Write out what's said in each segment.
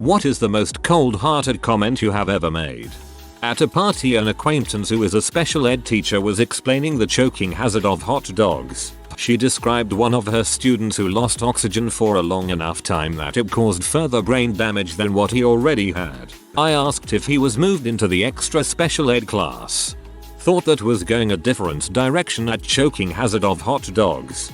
What is the most cold-hearted comment you have ever made? At a party, an acquaintance who is a special ed teacher was explaining the choking hazard of hot dogs. She described one of her students who lost oxygen for a long enough time that it caused further brain damage than what he already had. I asked if he was moved into the extra special ed class. Thought that was going a different direction at choking hazard of hot dogs.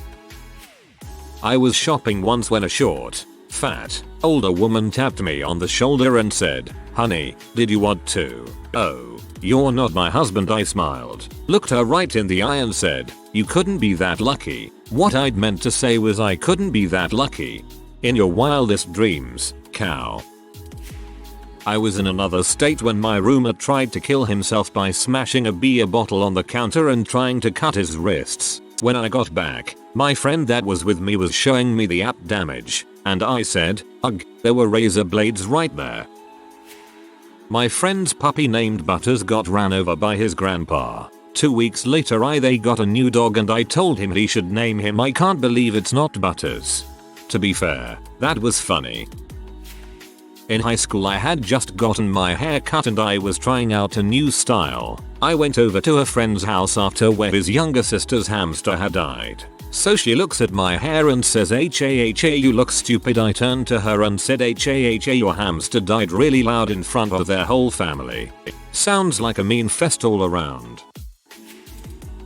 I was shopping once when a short, fat, older woman tapped me on the shoulder and said, "Honey, did you want to?" "Oh, you're not my husband," I smiled, looked her right in the eye and said, "You couldn't be that lucky." What I'd meant to say was, I couldn't be that lucky. In your wildest dreams, cow. I was in another state when my roommate tried to kill himself by smashing a beer bottle on the counter and trying to cut his wrists. When I got back, my friend that was with me was showing me the app damage, and I said, "Ugh, there were razor blades right there." My friend's puppy named Butters got ran over by his grandpa. 2 weeks later they got a new dog and I told him he should name him I Can't Believe It's Not Butters. To be fair, that was funny. In high school I had just gotten my hair cut and I was trying out a new style. I went over to a friend's house after where his younger sister's hamster had died. So she looks at my hair and says, "Ha, you look stupid." I turned to her and said, "Ha, your hamster died," really loud in front of their whole family. Sounds like a mean fest all around.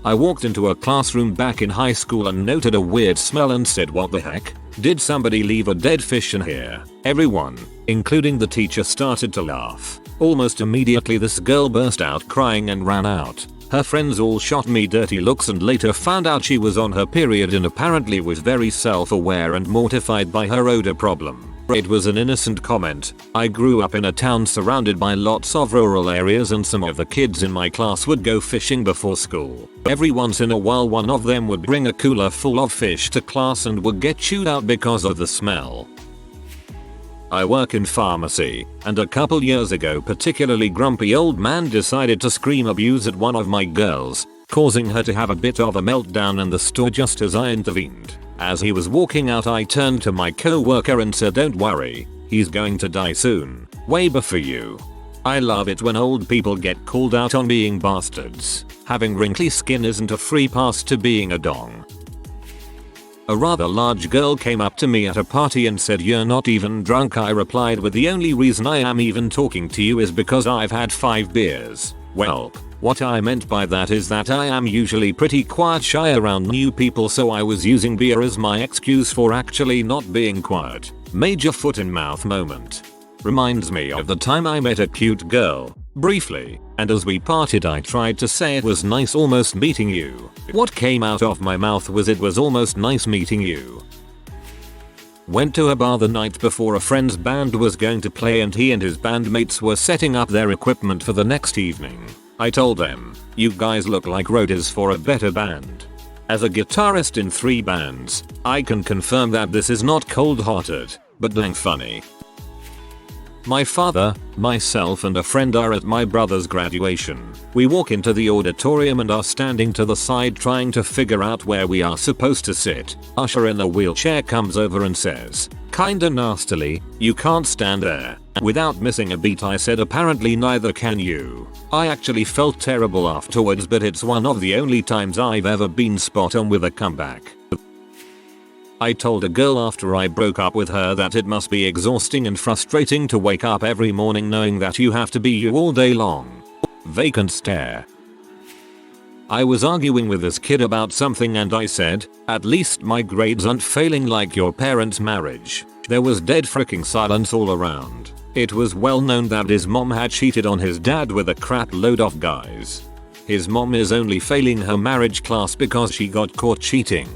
I walked into a classroom back in high school and noted a weird smell and said, "What the heck? Did somebody leave a dead fish in here?" Everyone, including the teacher, started to laugh. Almost immediately this girl burst out crying and ran out. Her friends all shot me dirty looks and later found out she was on her period and apparently was very self-aware and mortified by her odor problem. It was an innocent comment. I grew up in a town surrounded by lots of rural areas and some of the kids in my class would go fishing before school. Every once in a while one of them would bring a cooler full of fish to class and would get chewed out because of the smell. I work in pharmacy, and a couple years ago particularly grumpy old man decided to scream abuse at one of my girls, causing her to have a bit of a meltdown in the store just as I intervened. As he was walking out I turned to my co-worker and said, "Don't worry, he's going to die soon. Waiver for you." I love it when old people get called out on being bastards. Having wrinkly skin isn't a free pass to being a dong. A rather large girl came up to me at a party and said, "You're not even drunk." I replied with, "The only reason I am even talking to you is because I've had 5 beers. Well, what I meant by that is that I am usually pretty quiet shy around new people, so I was using beer as my excuse for actually not being quiet. Major foot in mouth moment. Reminds me of the time I met a cute girl, briefly, and as we parted I tried to say it was nice almost meeting you. What came out of my mouth was, "It was almost nice meeting you." Went to a bar the night before a friend's band was going to play and he and his bandmates were setting up their equipment for the next evening. I told them, "You guys look like roadies for a better band." As a guitarist in 3 bands, I can confirm that this is not cold-hearted, but dang funny. My father, myself and a friend are at my brother's graduation. We walk into the auditorium and are standing to the side trying to figure out where we are supposed to sit. Usher in a wheelchair comes over and says, kinda nastily, "You can't stand there." Without missing a beat I said, "Apparently neither can you." I actually felt terrible afterwards, but it's one of the only times I've ever been spot on with a comeback. I told a girl after I broke up with her that it must be exhausting and frustrating to wake up every morning knowing that you have to be you all day long. Vacant stare. I was arguing with this kid about something and I said, "At least my grades aren't failing like your parents' marriage." There was dead freaking silence all around. It was well known that his mom had cheated on his dad with a crap load of guys. His mom is only failing her marriage class because she got caught cheating.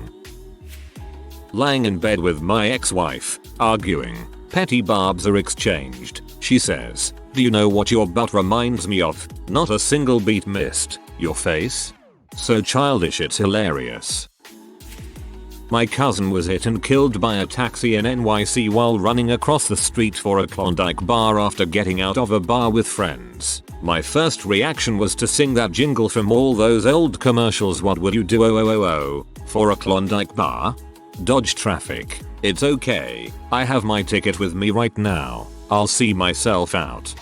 Lying in bed with my ex-wife, arguing, petty barbs are exchanged. She says, "Do you know what your butt reminds me of?" Not a single beat missed. Your face? So childish it's hilarious. My cousin was hit and killed by a taxi in NYC while running across the street for a Klondike bar after getting out of a bar with friends. My first reaction was to sing that jingle from all those old commercials, "What would you do, oh oh oh oh, for a Klondike bar?" Dodge traffic. It's okay. I have my ticket with me right now. I'll see myself out.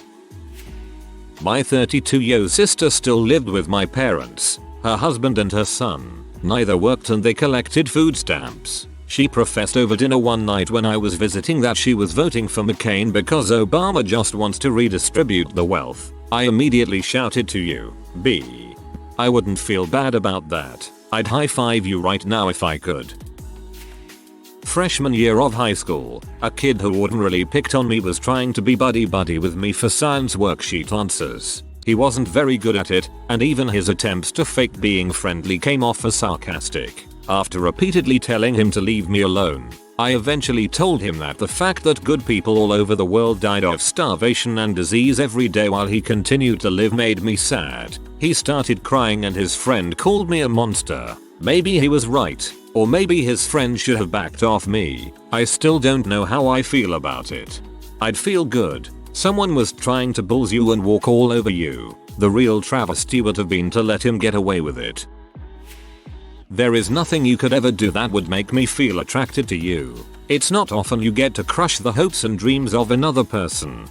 My 32-year-old sister still lived with my parents, her husband and her son. Neither worked and they collected food stamps. She professed over dinner one night when I was visiting that she was voting for McCain because Obama just wants to redistribute the wealth. I immediately shouted to you, B. I wouldn't feel bad about that. I'd high five you right now if I could. Freshman year of high school, a kid who ordinarily picked on me was trying to be buddy-buddy with me for science worksheet answers. He wasn't very good at it, and even his attempts to fake being friendly came off as sarcastic. After repeatedly telling him to leave me alone, I eventually told him that the fact that good people all over the world died of starvation and disease every day while he continued to live made me sad. He started crying and his friend called me a monster. Maybe he was right, or maybe his friend should have backed off me. I still don't know how I feel about it. I'd feel good. Someone was trying to bully you and walk all over you. The real travesty would have been to let him get away with it. There is nothing you could ever do that would make me feel attracted to you. It's not often you get to crush the hopes and dreams of another person.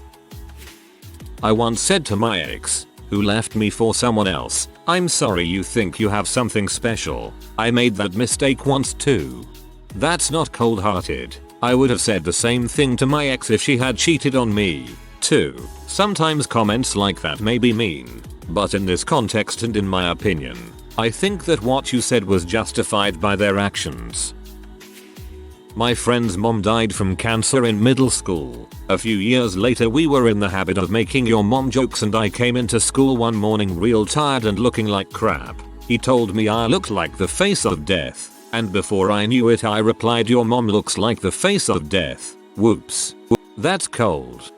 I once said to my ex, who left me for someone else, I'm sorry you think you have something special. I made that mistake once too. That's not cold-hearted. I would have said the same thing to my ex if she had cheated on me, too. Sometimes comments like that may be mean, but in this context and in my opinion, I think that what you said was justified by their actions. My friend's mom died from cancer in middle school. A few years later we were in the habit of making your mom jokes and I came into school one morning real tired and looking like crap. He told me I looked like the face of death, and before I knew it I replied your mom looks like the face of death. Whoops. That's cold.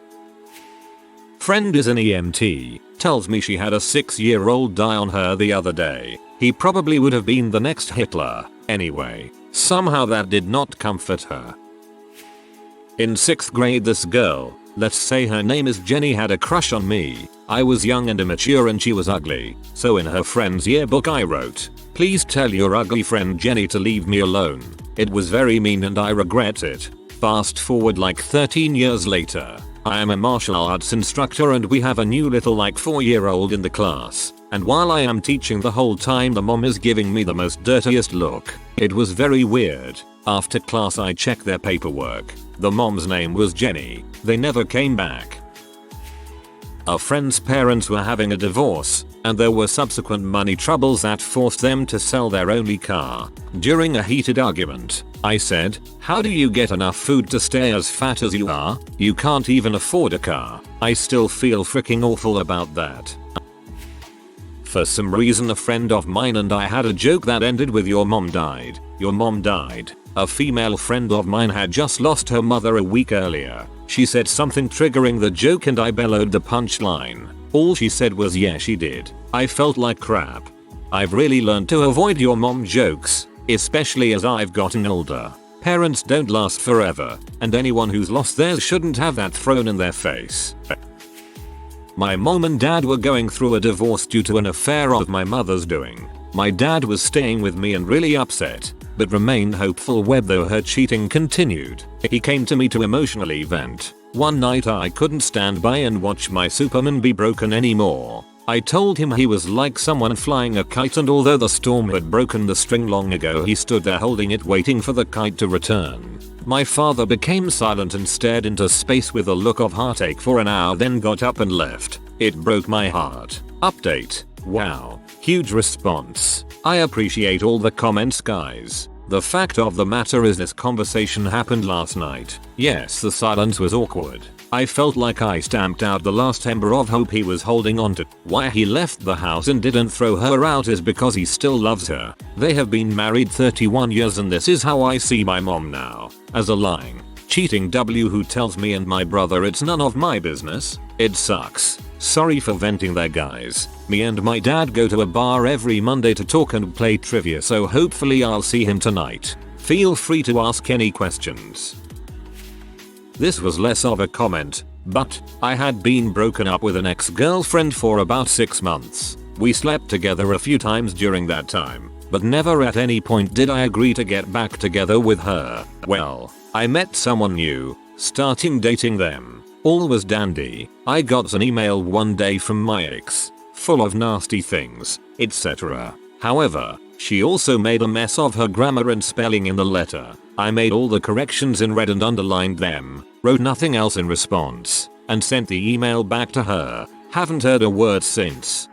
Friend is an EMT, tells me she had a 6-year-old die on her the other day. He probably would have been the next Hitler. Anyway, somehow that did not comfort her. In 6th grade this girl, let's say her name is Jenny, had a crush on me. I was young and immature and she was ugly, so in her friend's yearbook I wrote, please tell your ugly friend Jenny to leave me alone. It was very mean and I regret it. Fast forward like 13 years later. I am a martial arts instructor and we have a new little like 4-year-old in the class. And while I am teaching the whole time the mom is giving me the most dirtiest look. It was very weird. After class I checked their paperwork. The mom's name was Jenny. They never came back. A friend's parents were having a divorce, and there were subsequent money troubles that forced them to sell their only car. During a heated argument, I said, how do you get enough food to stay as fat as you are? You can't even afford a car. I still feel freaking awful about that. For some reason a friend of mine and I had a joke that ended with your mom died. Your mom died. A female friend of mine had just lost her mother a week earlier. She said something triggering the joke and I bellowed the punchline. All she said was yeah she did. I felt like crap. I've really learned to avoid your mom jokes, especially as I've gotten older. Parents don't last forever, and anyone who's lost theirs shouldn't have that thrown in their face. My mom and dad were going through a divorce due to an affair of my mother's doing. My dad was staying with me and really upset, but remained hopeful though her cheating continued. He came to me to emotionally vent. One night I couldn't stand by and watch my Superman be broken anymore. I told him he was like someone flying a kite and although the storm had broken the string long ago he stood there holding it waiting for the kite to return. My father became silent and stared into space with a look of heartache for an hour then got up and left. It broke my heart. Update. Wow. Huge response. I appreciate all the comments guys. The fact of the matter is this conversation happened last night. Yes, the silence was awkward. I felt like I stamped out the last ember of hope he was holding on to. Why he left the house and didn't throw her out is because he still loves her. They have been married 31 years and this is how I see my mom now. As a lying, cheating W who tells me and my brother it's none of my business. It sucks. Sorry for venting there guys. Me and my dad go to a bar every Monday to talk and play trivia so hopefully I'll see him tonight. Feel free to ask any questions. This was less of a comment, but I had been broken up with an ex-girlfriend for about 6 months. We slept together a few times during that time, but never at any point did I agree to get back together with her. Well, I met someone new, starting dating them. All was dandy. I got an email one day from my ex, full of nasty things, etc. However, she also made a mess of her grammar and spelling in the letter. I made all the corrections in red and underlined them, wrote nothing else in response, and sent the email back to her. Haven't heard a word since.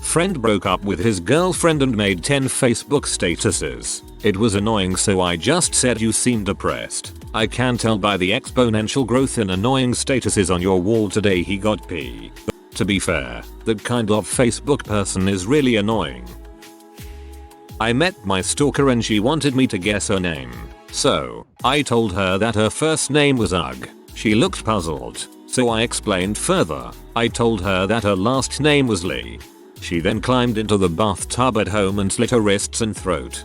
Friend broke up with his girlfriend and made 10 Facebook statuses. It was annoying, so I just said you seem depressed. I can tell by the exponential growth in annoying statuses on your wall today he got P. To be fair, that kind of Facebook person is really annoying. I met my stalker and she wanted me to guess her name. So, I told her that her first name was Ugg. She looked puzzled, so I explained further. I told her that her last name was Lee. She then climbed into the bathtub at home and slit her wrists and throat.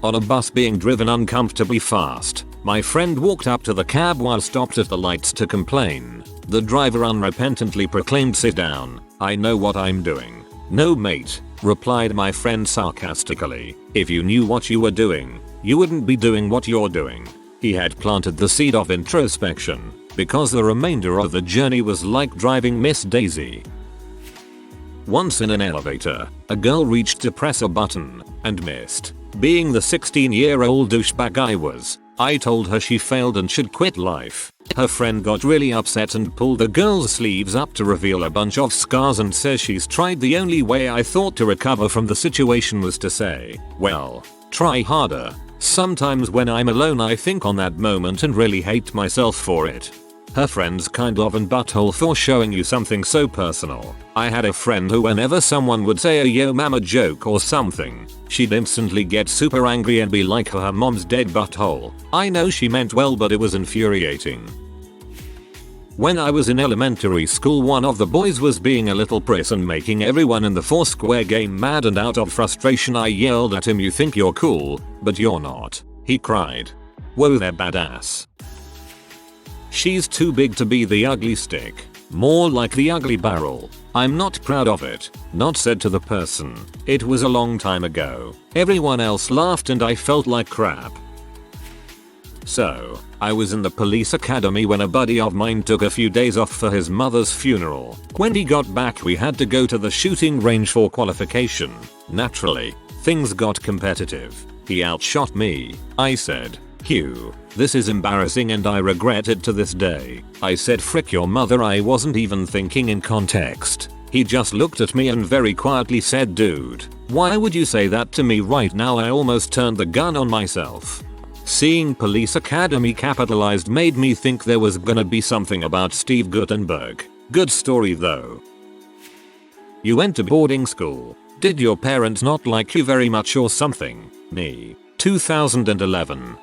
On a bus being driven uncomfortably fast, my friend walked up to the cab while stopped at the lights to complain. The driver unrepentantly proclaimed, "Sit down, I know what I'm doing." "No mate," replied my friend sarcastically. "If you knew what you were doing, you wouldn't be doing what you're doing." He had planted the seed of introspection, because the remainder of the journey was like driving Miss Daisy. Once in an elevator, a girl reached to press a button and missed. Being the 16-year-old douchebag I was, I told her she failed and should quit life. Her friend got really upset and pulled the girl's sleeves up to reveal a bunch of scars and says she's tried. The only way I thought to recover from the situation was to say, "Well, try harder." Sometimes when I'm alone I think on that moment and really hate myself for it. Her friend's kind of an butthole for showing you something so personal. I had a friend who whenever someone would say a yo mama joke or something, she'd instantly get super angry and be like, her mom's dead butthole. I know she meant well, but it was infuriating. When I was in elementary school, one of the boys was being a little priss and making everyone in the Foursquare game mad, and out of frustration I yelled at him, "You think you're cool, but you're not." He cried. "Whoa, they're badass. She's too big to be the ugly stick. More like the ugly barrel. I'm not proud of it." Not said to the person. It was a long time ago. Everyone else laughed and I felt like crap. So, I was in the police academy when a buddy of mine took a few days off for his mother's funeral. When he got back we had to go to the shooting range for qualification. Naturally, things got competitive. He outshot me. I said, "Hugh, this is embarrassing and I regret it to this day." I said, "Frick your mother, I wasn't even thinking in context." He just looked at me and very quietly said, "Dude, why would you say that to me right now?" I almost turned the gun on myself. Seeing Police Academy capitalized made me think there was gonna be something about Steve Guttenberg. Good story though. You went to boarding school. Did your parents not like you very much or something? Me. 2011.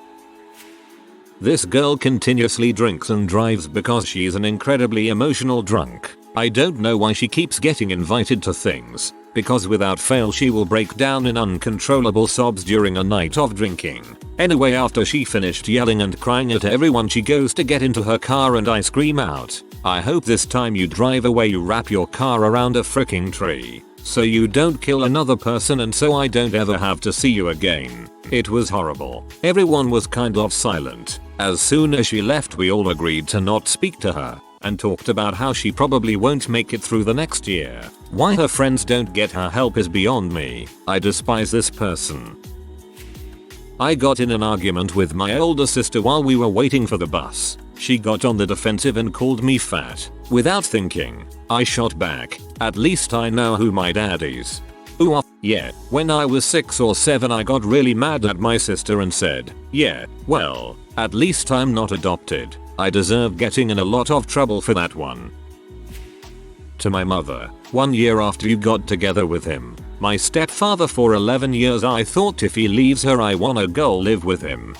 This girl continuously drinks and drives because she's an incredibly emotional drunk. I don't know why she keeps getting invited to things, because without fail she will break down in uncontrollable sobs during a night of drinking. Anyway, after she finished yelling and crying at everyone, she goes to get into her car and I scream out, "I hope this time you drive away you wrap your car around a freaking tree, so you don't kill another person and so I don't ever have to see you again." It was horrible. Everyone was kind of silent. As soon as she left we all agreed to not speak to her, and talked about how she probably won't make it through the next year. Why her friends don't get her help is beyond me. I despise this person. I got in an argument with my older sister while we were waiting for the bus. She got on the defensive and called me fat. Without thinking, I shot back, "At least I know who my dad is." Ooh, yeah. When I was 6 or 7 I got really mad at my sister and said, "Yeah, well, at least I'm not adopted. I deserve getting in a lot of trouble for that one." To my mother, 1 year after you got together with him, my stepfather for 11 years, I thought if he leaves her I wanna go live with him.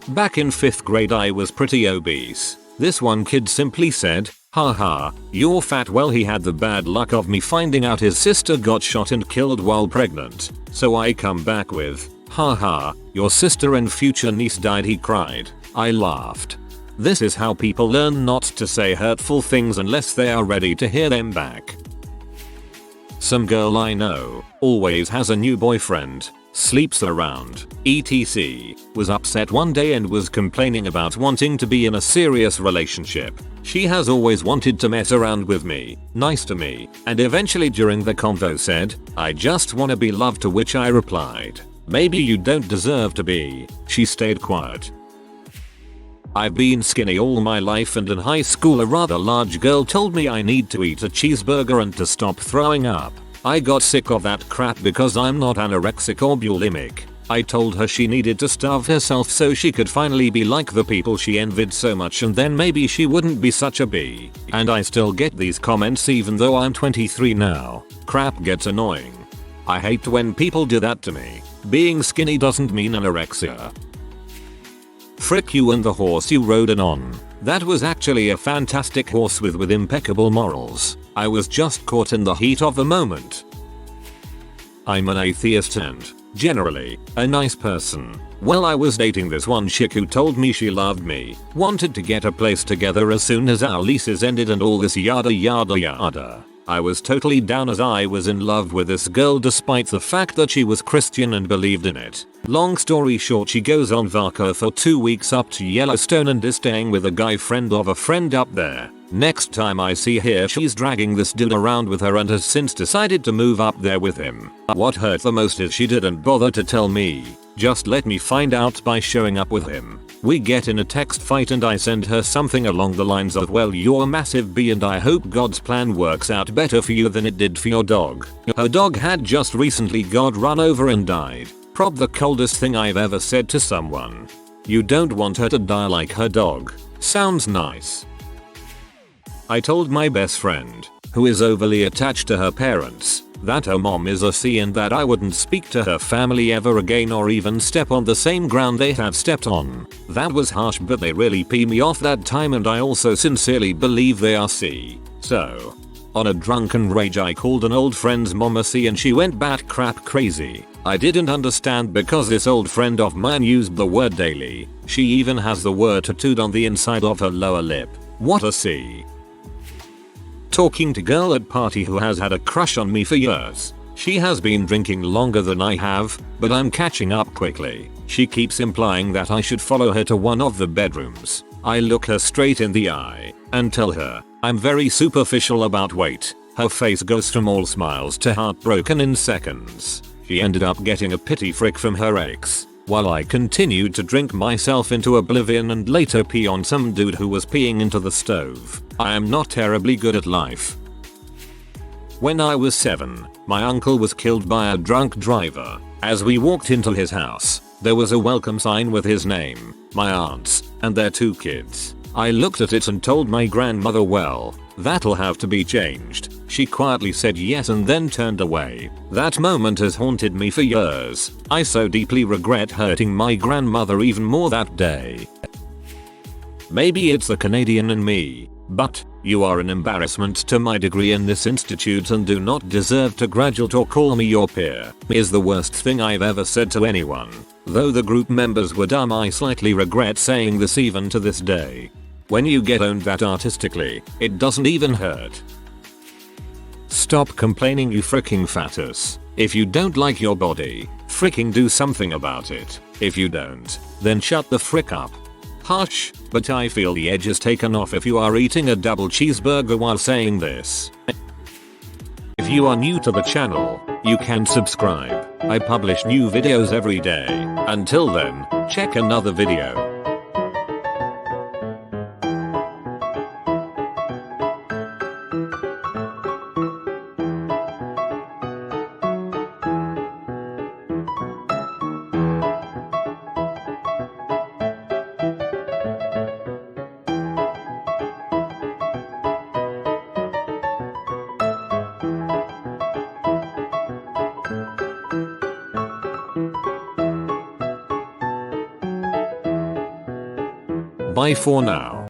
Back in 5th grade I was pretty obese. This one kid simply said, "Haha, you're fat." Well, he had the bad luck of me finding out his sister got shot and killed while pregnant. So I come back with, "Haha, your sister and future niece died." He cried. I laughed. This is how people learn not to say hurtful things unless they are ready to hear them back. Some girl I know always has a new boyfriend. sleeps around, etc. Was upset one day and was complaining about wanting to be in a serious relationship. She has always wanted to mess around with me, nice to me, and eventually during the convo said, "I just wanna be loved," to which I replied, "Maybe you don't deserve to be." She stayed quiet. I've been skinny all my life, and in high school a rather large girl told me I need to eat a cheeseburger and to stop throwing up. I got sick of that crap because I'm not anorexic or bulimic. I told her she needed to starve herself so she could finally be like the people she envied so much, and then maybe she wouldn't be such a bee. And I still get these comments even though I'm 23 now. Crap gets annoying. I hate when people do that to me. Being skinny doesn't mean anorexia. Frick you and the horse you rode in on. That was actually a fantastic horse with impeccable morals. I was just caught in the heat of the moment. I'm an atheist and, generally, a nice person. Well, I was dating this one chick who told me she loved me, wanted to get a place together as soon as our leases ended and all this yada yada yada. I was totally down as I was in love with this girl despite the fact that she was Christian and believed in it. Long story short, she goes on vaca for 2 weeks up to Yellowstone and is staying with a guy friend of a friend up there. Next time I see her, she's dragging this dude around with her and has since decided to move up there with him. What hurt the most is she didn't bother to tell me. Just let me find out by showing up with him. We get in a text fight and I send her something along the lines of, "Well, you're a massive bee and I hope God's plan works out better for you than it did for your dog." Her dog had just recently got run over and died. Prob the coldest thing I've ever said to someone. You don't want her to die like her dog. Sounds nice. I told my best friend, who is overly attached to her parents, that her mom is a C and that I wouldn't speak to her family ever again or even step on the same ground they have stepped on. That was harsh, but they really pee me off that time, and I also sincerely believe they are C. So, on a drunken rage I called an old friend's mom a C and she went bat crap crazy. I didn't understand because this old friend of mine used the word daily. She even has the word tattooed on the inside of her lower lip. What a C. Talking to girl at party who has had a crush on me for years. She has been drinking longer than I have, but I'm catching up quickly. She keeps implying that I should follow her to one of the bedrooms. I look her straight in the eye and tell her I'm very superficial about weight. Her face goes from all smiles to heartbroken in seconds. She ended up getting a pity frick from her ex, while I continued to drink myself into oblivion and later pee on some dude who was peeing into the stove. I am not terribly good at life. When I was 7, my uncle was killed by a drunk driver. As we walked into his house, there was a welcome sign with his name, my aunts, and their 2 kids. I looked at it and told my grandmother, "Well, that'll have to be changed." She quietly said yes and then turned away. That moment has haunted me for years. I so deeply regret hurting my grandmother even more that day. Maybe it's the Canadian in me, but you are an embarrassment to my degree in this institute and do not deserve to graduate or call me your peer, is the worst thing I've ever said to anyone. Though the group members were dumb, I slightly regret saying this even to this day. When you get owned that artistically, it doesn't even hurt. Stop complaining, you freaking fatus. If you don't like your body, freaking do something about it. If you don't, then shut the frick up. Harsh, but I feel the edge is taken off if you are eating a double cheeseburger while saying this. If you are new to the channel, you can subscribe. I publish new videos every day. Until then, check another video. Bye for now.